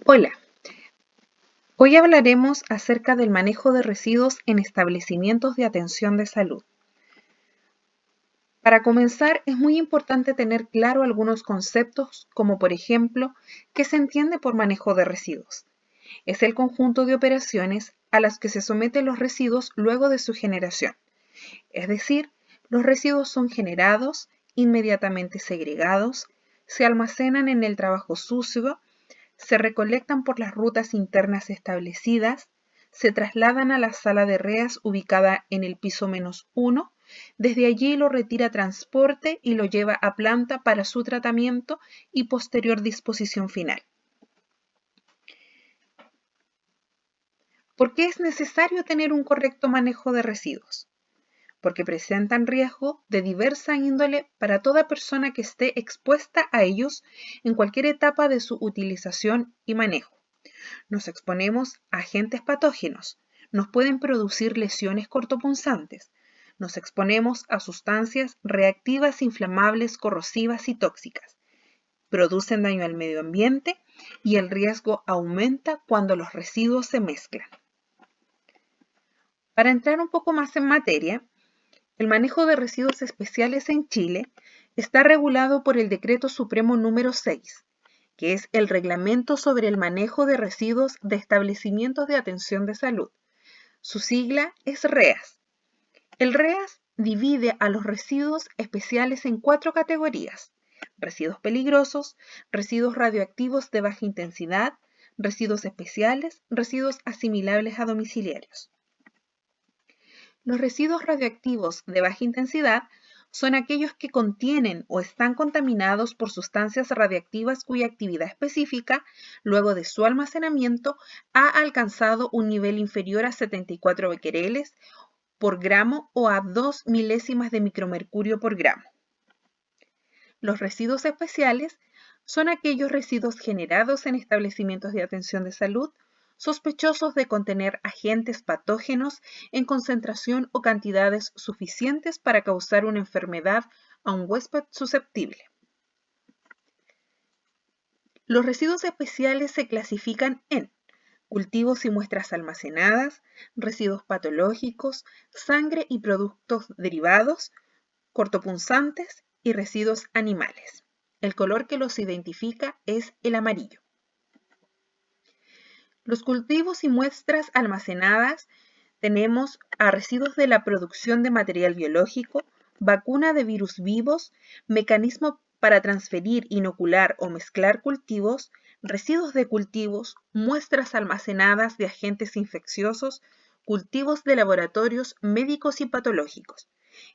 Hola, hoy hablaremos acerca del manejo de residuos en establecimientos de atención de salud. Para comenzar, es muy importante tener claro algunos conceptos, como por ejemplo, ¿qué se entiende por manejo de residuos? Es el conjunto de operaciones a las que se someten los residuos luego de su generación. Es decir, los residuos son generados, inmediatamente segregados, se almacenan en el trabajo sucio, se recolectan por las rutas internas establecidas, se trasladan a la sala de reas ubicada en el piso -1, desde allí lo retira transporte y lo lleva a planta para su tratamiento y posterior disposición final. ¿Por qué es necesario tener un correcto manejo de residuos? Porque presentan riesgo de diversa índole para toda persona que esté expuesta a ellos en cualquier etapa de su utilización y manejo. Nos exponemos a agentes patógenos, nos pueden producir lesiones cortopunzantes, nos exponemos a sustancias reactivas, inflamables, corrosivas y tóxicas, producen daño al medio ambiente y el riesgo aumenta cuando los residuos se mezclan. Para entrar un poco más en materia, el manejo de residuos especiales en Chile está regulado por el Decreto Supremo número 6, que es el Reglamento sobre el manejo de residuos de establecimientos de atención de salud. Su sigla es REAS. El REAS divide a los residuos especiales en 4 categorías: residuos peligrosos, residuos radioactivos de baja intensidad, residuos especiales, residuos asimilables a domiciliarios. Los residuos radioactivos de baja intensidad son aquellos que contienen o están contaminados por sustancias radiactivas cuya actividad específica, luego de su almacenamiento, ha alcanzado un nivel inferior a 74 becquereles por gramo o a 2 milésimas de micromercurio por gramo. Los residuos especiales son aquellos residuos generados en establecimientos de atención de salud sospechosos de contener agentes patógenos en concentración o cantidades suficientes para causar una enfermedad a un huésped susceptible. Los residuos especiales se clasifican en cultivos y muestras almacenadas, residuos patológicos, sangre y productos derivados, cortopunzantes y residuos animales. El color que los identifica es el amarillo. Los cultivos y muestras almacenadas tenemos a residuos de la producción de material biológico, vacuna de virus vivos, mecanismo para transferir, inocular o mezclar cultivos, residuos de cultivos, muestras almacenadas de agentes infecciosos, cultivos de laboratorios médicos y patológicos.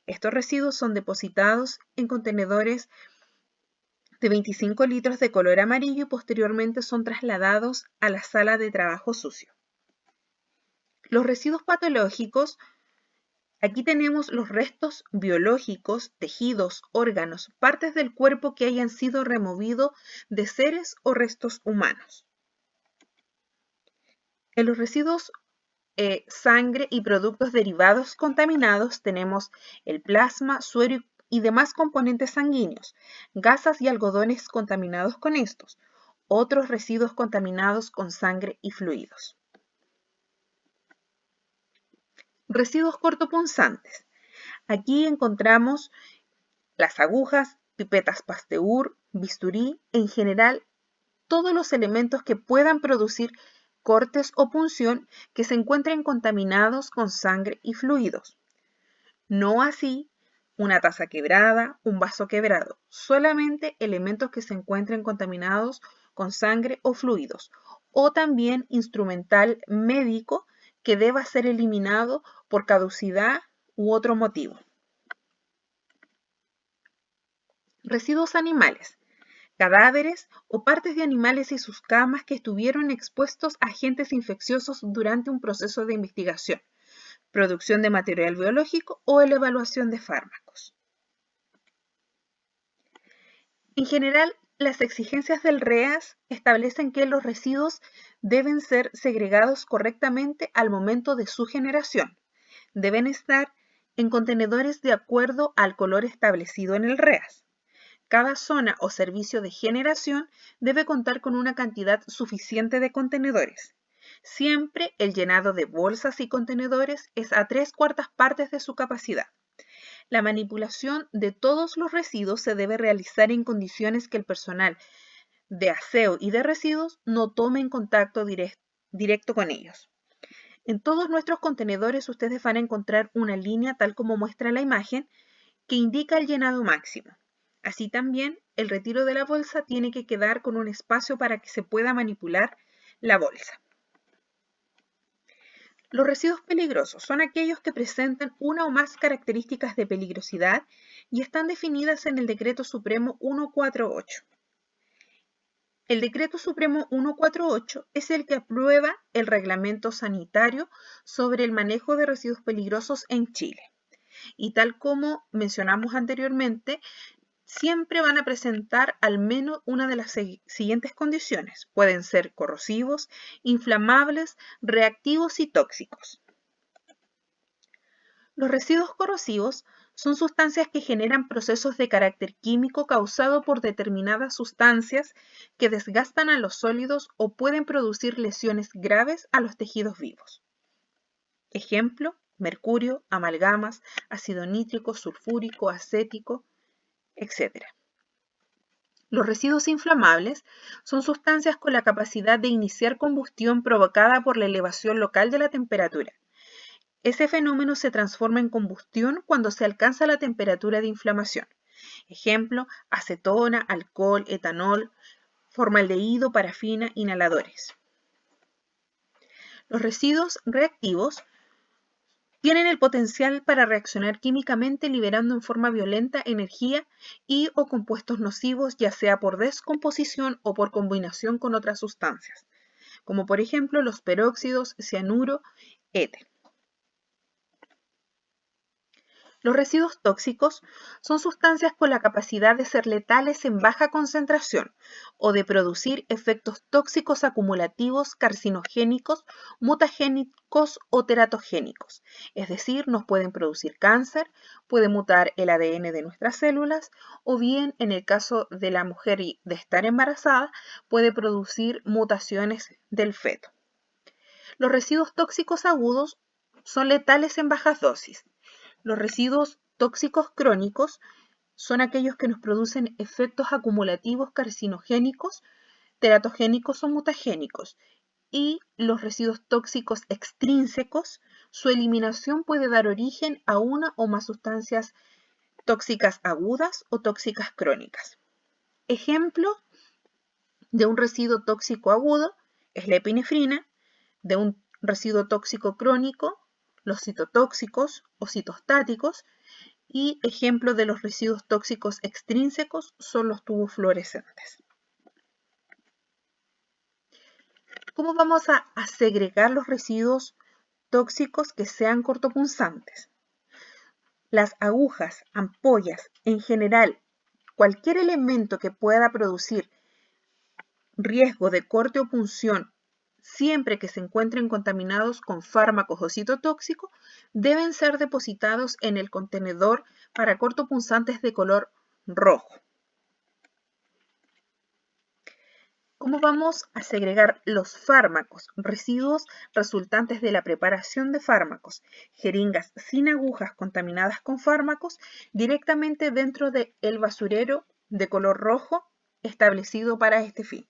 Estos residuos son depositados en contenedores de 25 litros de color amarillo y posteriormente son trasladados a la sala de trabajo sucio. Los residuos patológicos, aquí tenemos los restos biológicos, tejidos, órganos, partes del cuerpo que hayan sido removidos de seres o restos humanos. En los residuos sangre y productos derivados contaminados tenemos el plasma, suero y demás componentes sanguíneos, gasas y algodones contaminados con estos, otros residuos contaminados con sangre y fluidos. Residuos cortopunzantes. Aquí encontramos las agujas, pipetas Pasteur, bisturí, en general todos los elementos que puedan producir cortes o punción que se encuentren contaminados con sangre y fluidos. No así una taza quebrada, un vaso quebrado, solamente elementos que se encuentren contaminados con sangre o fluidos, o también instrumental médico que deba ser eliminado por caducidad u otro motivo. Residuos animales. Cadáveres o partes de animales y sus camas que estuvieron expuestos a agentes infecciosos durante un proceso de investigación, producción de material biológico o la evaluación de fármacos. En general, las exigencias del REAS establecen que los residuos deben ser segregados correctamente al momento de su generación. Deben estar en contenedores de acuerdo al color establecido en el REAS. Cada zona o servicio de generación debe contar con una cantidad suficiente de contenedores. Siempre el llenado de bolsas y contenedores es a 3/4 partes de su capacidad. La manipulación de todos los residuos se debe realizar en condiciones que el personal de aseo y de residuos no tome en contacto directo con ellos. En todos nuestros contenedores ustedes van a encontrar una línea tal como muestra la imagen que indica el llenado máximo. Así también el retiro de la bolsa tiene que quedar con un espacio para que se pueda manipular la bolsa. Los residuos peligrosos son aquellos que presentan una o más características de peligrosidad y están definidas en el Decreto Supremo 148. El Decreto Supremo 148 es el que aprueba el Reglamento Sanitario sobre el manejo de residuos peligrosos en Chile. Y tal como mencionamos anteriormente, siempre van a presentar al menos una de las siguientes condiciones. Pueden ser corrosivos, inflamables, reactivos y tóxicos. Los residuos corrosivos son sustancias que generan procesos de carácter químico causado por determinadas sustancias que desgastan a los sólidos o pueden producir lesiones graves a los tejidos vivos. Ejemplo, mercurio, amalgamas, ácido nítrico, sulfúrico, acético, etc. Los residuos inflamables son sustancias con la capacidad de iniciar combustión provocada por la elevación local de la temperatura. Ese fenómeno se transforma en combustión cuando se alcanza la temperatura de inflamación. Ejemplo, acetona, alcohol, etanol, formaldehído, parafina, inhaladores. Los residuos reactivos tienen el potencial para reaccionar químicamente liberando en forma violenta energía y o compuestos nocivos, ya sea por descomposición o por combinación con otras sustancias, como por ejemplo los peróxidos, cianuro, éter. Los residuos tóxicos son sustancias con la capacidad de ser letales en baja concentración o de producir efectos tóxicos acumulativos, carcinogénicos, mutagénicos o teratogénicos. Es decir, nos pueden producir cáncer, puede mutar el ADN de nuestras células o bien, en el caso de la mujer y de estar embarazada, puede producir mutaciones del feto. Los residuos tóxicos agudos son letales en bajas dosis. Los residuos tóxicos crónicos son aquellos que nos producen efectos acumulativos carcinogénicos, teratogénicos o mutagénicos. Y los residuos tóxicos extrínsecos, su eliminación puede dar origen a una o más sustancias tóxicas agudas o tóxicas crónicas. Ejemplo de un residuo tóxico agudo es la epinefrina, de un residuo tóxico crónico, los citotóxicos o citostáticos, y ejemplo de los residuos tóxicos extrínsecos son los tubos fluorescentes. ¿Cómo vamos a segregar los residuos tóxicos que sean cortopunzantes? Las agujas, ampollas, en general, cualquier elemento que pueda producir riesgo de corte o punción siempre que se encuentren contaminados con fármacos o citotóxicos, deben ser depositados en el contenedor para cortopunzantes de color rojo. ¿Cómo vamos a segregar los fármacos, residuos resultantes de la preparación de fármacos, jeringas sin agujas contaminadas con fármacos, directamente dentro del basurero de color rojo establecido para este fin?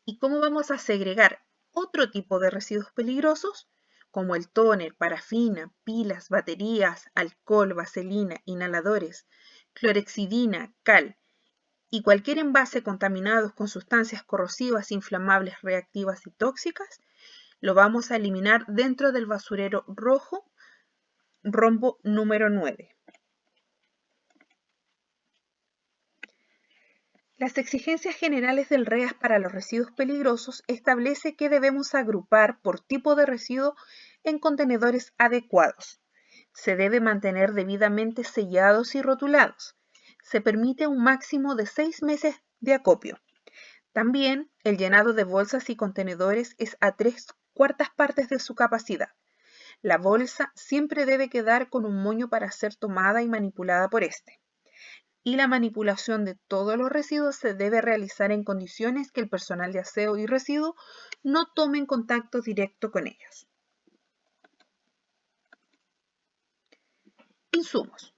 ¿Y cómo vamos a segregar otro tipo de residuos peligrosos, como el tóner, parafina, pilas, baterías, alcohol, vaselina, inhaladores, clorexidina, cal y cualquier envase contaminados con sustancias corrosivas, inflamables, reactivas y tóxicas? Lo vamos a eliminar dentro del basurero rojo, rombo número 9. Las exigencias generales del REAS para los residuos peligrosos establece que debemos agrupar por tipo de residuo en contenedores adecuados. Se debe mantener debidamente sellados y rotulados. Se permite un máximo de 6 meses de acopio. También el llenado de bolsas y contenedores es a 3/4 partes de su capacidad. La bolsa siempre debe quedar con un moño para ser tomada y manipulada por este. Y la manipulación de todos los residuos se debe realizar en condiciones que el personal de aseo y residuo no tomen contacto directo con ellos. Insumos.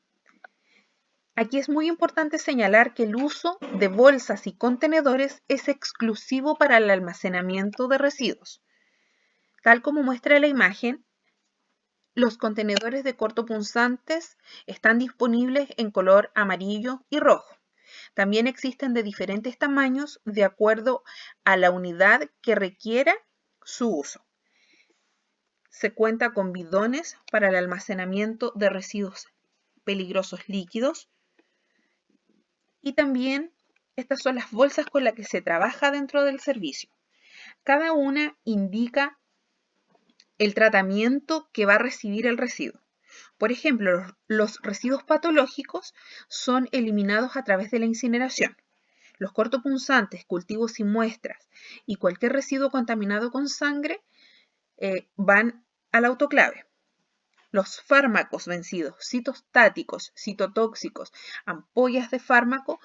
Aquí es muy importante señalar que el uso de bolsas y contenedores es exclusivo para el almacenamiento de residuos. Tal como muestra la imagen, los contenedores de cortopunzantes están disponibles en color amarillo y rojo. También existen de diferentes tamaños de acuerdo a la unidad que requiera su uso. Se cuenta con bidones para el almacenamiento de residuos peligrosos líquidos y también estas son las bolsas con las que se trabaja dentro del servicio. Cada una indica el tratamiento que va a recibir el residuo. Por ejemplo, los residuos patológicos son eliminados a través de la incineración. Los cortopunzantes, cultivos y muestras y cualquier residuo contaminado con sangre van al autoclave. Los fármacos vencidos, citostáticos, citotóxicos, ampollas de fármaco,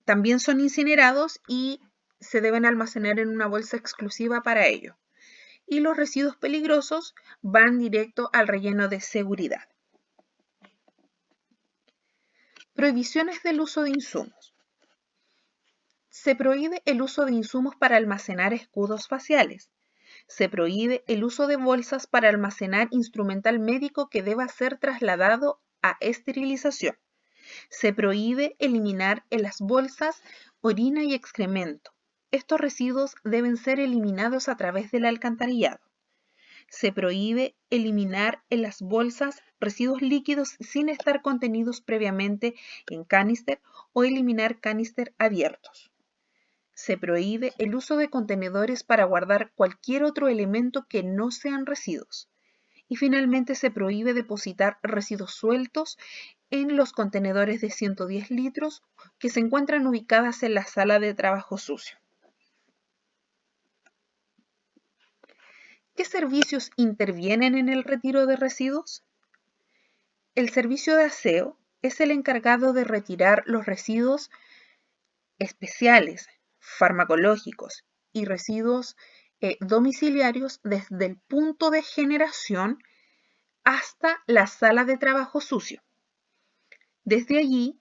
también son incinerados y se deben almacenar en una bolsa exclusiva para ello. Y los residuos peligrosos van directo al relleno de seguridad. Prohibiciones del uso de insumos. Se prohíbe el uso de insumos para almacenar escudos faciales. Se prohíbe el uso de bolsas para almacenar instrumental médico que deba ser trasladado a esterilización. Se prohíbe eliminar en las bolsas orina y excremento. Estos residuos deben ser eliminados a través del alcantarillado. Se prohíbe eliminar en las bolsas residuos líquidos sin estar contenidos previamente en canister o eliminar canister abiertos. Se prohíbe el uso de contenedores para guardar cualquier otro elemento que no sean residuos. Y finalmente se prohíbe depositar residuos sueltos en los contenedores de 110 litros que se encuentran ubicadas en la sala de trabajo sucio. ¿Qué servicios intervienen en el retiro de residuos? El servicio de aseo es el encargado de retirar los residuos especiales, farmacológicos y residuos domiciliarios desde el punto de generación hasta la sala de trabajo sucio. Desde allí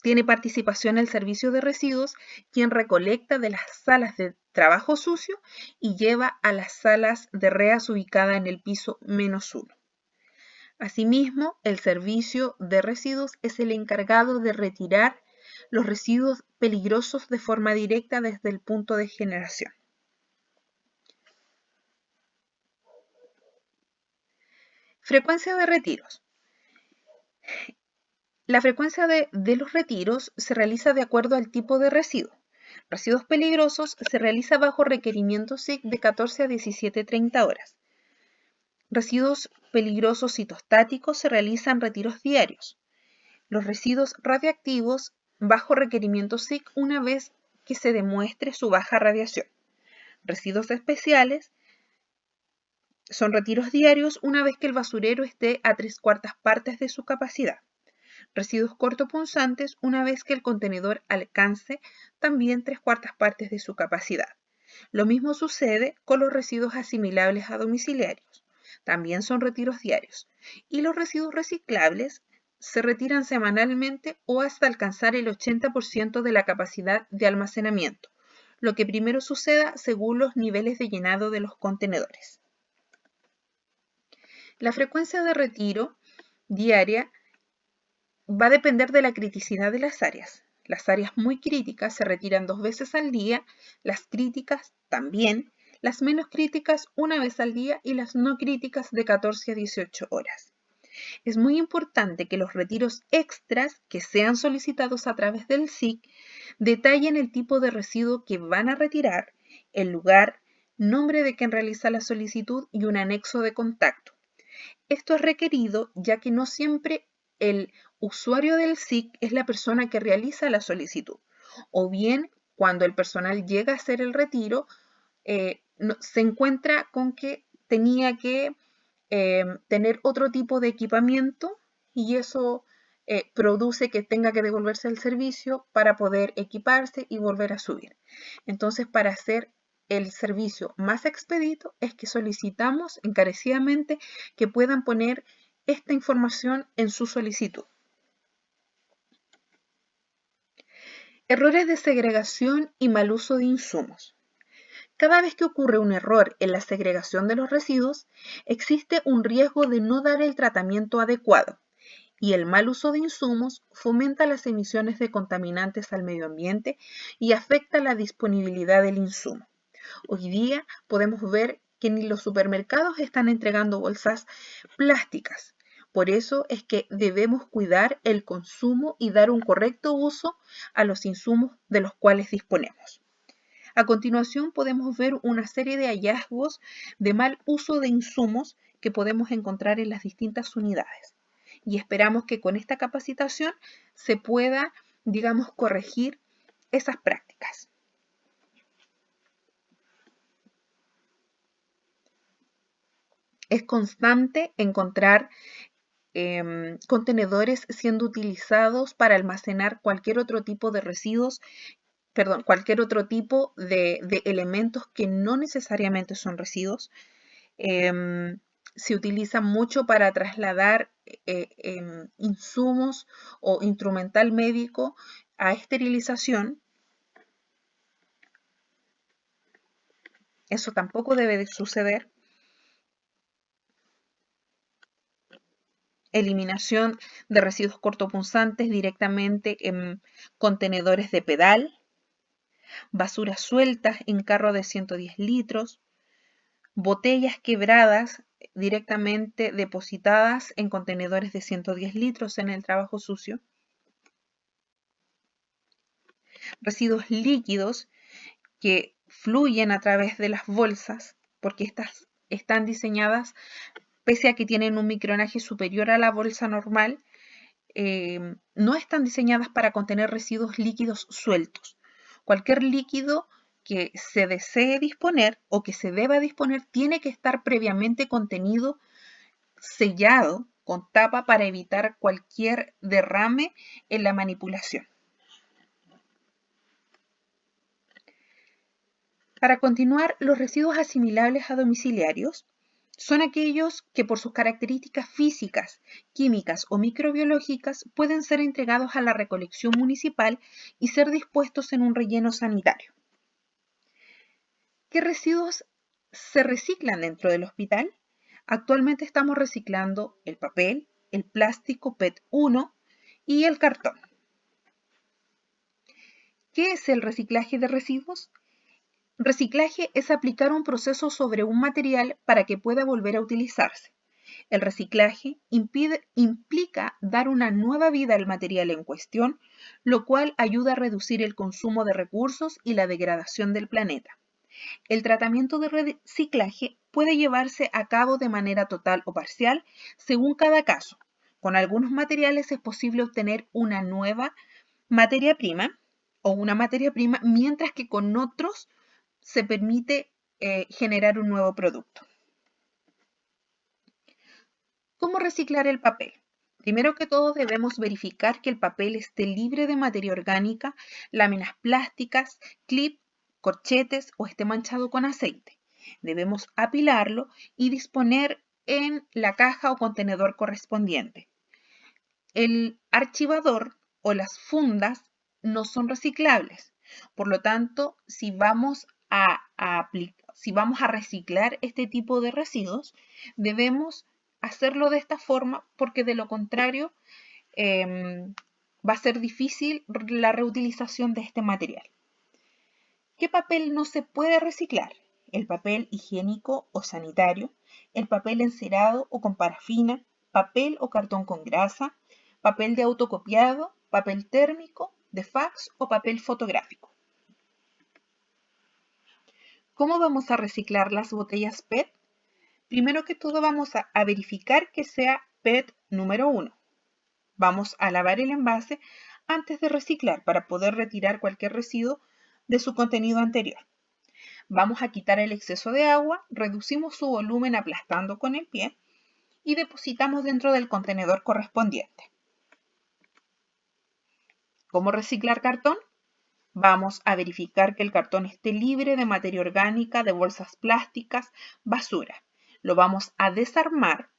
tiene participación el servicio de residuos, quien recolecta de las salas de trabajo sucio y lleva a las salas de reas ubicadas en el piso -1. Asimismo, el servicio de residuos es el encargado de retirar los residuos peligrosos de forma directa desde el punto de generación. Frecuencia de retiros. La frecuencia de los retiros se realiza de acuerdo al tipo de residuo. Residuos peligrosos se realiza bajo requerimiento SIC de 14 a 17:30 horas. Residuos peligrosos citostáticos se realizan retiros diarios. Los residuos radiactivos bajo requerimiento SIC una vez que se demuestre su baja radiación. Residuos especiales son retiros diarios una vez que el basurero esté a 3/4 partes de su capacidad. Residuos cortopunzantes una vez que el contenedor alcance también 3/4 partes de su capacidad. Lo mismo sucede con los residuos asimilables a domiciliarios. También son retiros diarios. Y los residuos reciclables se retiran semanalmente o hasta alcanzar el 80% de la capacidad de almacenamiento, lo que primero suceda según los niveles de llenado de los contenedores. La frecuencia de retiro diaria va a depender de la criticidad de las áreas. Las áreas muy críticas se retiran 2 veces al día, las críticas también, las menos críticas una vez al día y las no críticas de 14 a 18 horas. Es muy importante que los retiros extras que sean solicitados a través del SIC detallen el tipo de residuo que van a retirar, el lugar, nombre de quien realiza la solicitud y un anexo de contacto. Esto es requerido ya que no siempre el usuario del SIC es la persona que realiza la solicitud, o bien cuando el personal llega a hacer el retiro, se encuentra con que tenía que tener otro tipo de equipamiento y eso produce que tenga que devolverse el servicio para poder equiparse y volver a subir. Entonces, para hacer el servicio más expedito es que solicitamos encarecidamente que puedan poner esta información en su solicitud. Errores de segregación y mal uso de insumos. Cada vez que ocurre un error en la segregación de los residuos, existe un riesgo de no dar el tratamiento adecuado y el mal uso de insumos fomenta las emisiones de contaminantes al medio ambiente y afecta la disponibilidad del insumo. Hoy día podemos ver que ni los supermercados están entregando bolsas plásticas. Por eso es que debemos cuidar el consumo y dar un correcto uso a los insumos de los cuales disponemos. A continuación podemos ver una serie de hallazgos de mal uso de insumos que podemos encontrar en las distintas unidades. Y esperamos que con esta capacitación se pueda, digamos, corregir esas prácticas. Es constante encontrar contenedores siendo utilizados para almacenar cualquier otro tipo de residuos, cualquier otro tipo de elementos que no necesariamente son residuos. Se utiliza mucho para trasladar insumos o instrumental médico a esterilización. Eso tampoco debe de suceder. Eliminación de residuos cortopunzantes directamente en contenedores de pedal, basuras sueltas en carro de 110 litros, botellas quebradas directamente depositadas en contenedores de 110 litros en el trabajo sucio, residuos líquidos que fluyen a través de las bolsas, porque estas están diseñadas, pese a que tienen un micronaje superior a la bolsa normal, no están diseñadas para contener residuos líquidos sueltos. Cualquier líquido que se desee disponer o que se deba disponer tiene que estar previamente contenido, sellado con tapa para evitar cualquier derrame en la manipulación. Para continuar, los residuos asimilables a domiciliarios son aquellos que por sus características físicas, químicas o microbiológicas pueden ser entregados a la recolección municipal y ser dispuestos en un relleno sanitario. ¿Qué residuos se reciclan dentro del hospital? Actualmente estamos reciclando el papel, el plástico PET 1 y el cartón. ¿Qué es el reciclaje de residuos? Reciclaje es aplicar un proceso sobre un material para que pueda volver a utilizarse. El reciclaje implica dar una nueva vida al material en cuestión, lo cual ayuda a reducir el consumo de recursos y la degradación del planeta. El tratamiento de reciclaje puede llevarse a cabo de manera total o parcial según cada caso. Con algunos materiales es posible obtener una nueva materia prima o una materia prima, mientras que con otros se permite generar un nuevo producto. ¿Cómo reciclar el papel? Primero que todo debemos verificar que el papel esté libre de materia orgánica, láminas plásticas, clip, corchetes o esté manchado con aceite. Debemos apilarlo y disponer en la caja o contenedor correspondiente. El archivador o las fundas no son reciclables. Por lo tanto, si vamos a reciclar este tipo de residuos, debemos hacerlo de esta forma porque de lo contrario va a ser difícil la reutilización de este material. ¿Qué papel no se puede reciclar? El papel higiénico o sanitario, el papel encerado o con parafina, papel o cartón con grasa, papel de autocopiado, papel térmico, de fax o papel fotográfico. ¿Cómo vamos a reciclar las botellas PET? Primero que todo vamos a verificar que sea PET número 1. Vamos a lavar el envase antes de reciclar para poder retirar cualquier residuo de su contenido anterior. Vamos a quitar el exceso de agua, reducimos su volumen aplastando con el pie y depositamos dentro del contenedor correspondiente. ¿Cómo reciclar cartón? Vamos a verificar que el cartón esté libre de materia orgánica, de bolsas plásticas, basura. Lo vamos a desarmar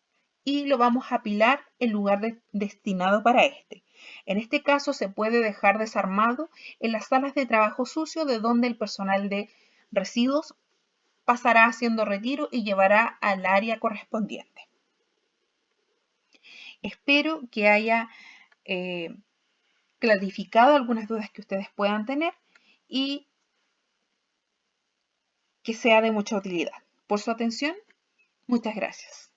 y lo vamos a apilar en lugar destinado para este. En este caso se puede dejar desarmado en las salas de trabajo sucio, de donde el personal de residuos pasará haciendo retiro y llevará al área correspondiente. Espero que haya clarificado algunas dudas que ustedes puedan tener y que sea de mucha utilidad. Por su atención, muchas gracias.